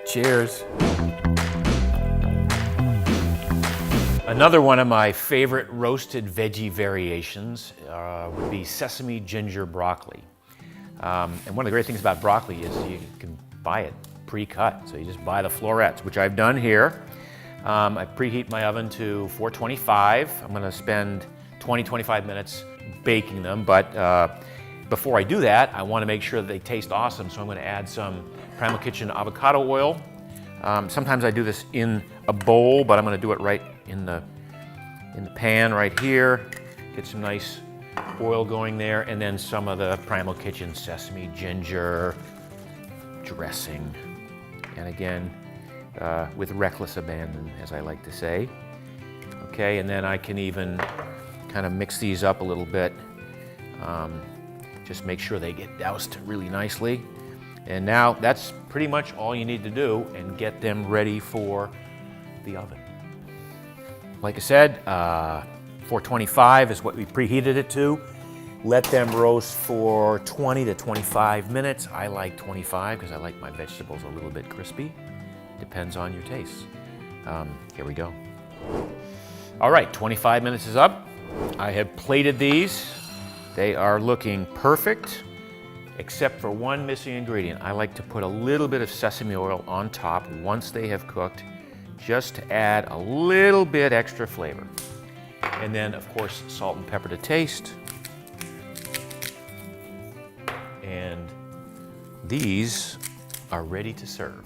Cheers. Another one of my favorite roasted veggie variations would be sesame ginger broccoli. And one of the great things about broccoli is you can buy it pre-cut. So you just buy the florets, which I've done here. I preheat my oven to 425. I'm gonna spend 20-25 minutes baking them, but before I do that, I wanna make sure that they taste awesome, so I'm gonna add some Primal Kitchen avocado oil. Sometimes I do this in a bowl, but I'm gonna do it right in the pan right here. Get some nice oil going there, and then some of the Primal Kitchen Sesame Ginger Dressing. And again, with reckless abandon, as I like to say. Okay, and then I can even kind of mix these up a little bit. Just make sure they get doused really nicely. And now that's pretty much all you need to do and get them ready for the oven. Like I said, 425 is what we preheated it to. Let them roast for 20 to 25 minutes. I like 25 because I like my vegetables a little bit crispy. Depends on your taste. Here we go. All right, 25 minutes is up. I have plated these. They are looking perfect, except for one missing ingredient. I like to put a little bit of sesame oil on top once they have cooked, just to add a little bit extra flavor. And then, of course, salt and pepper to taste. And these are ready to serve.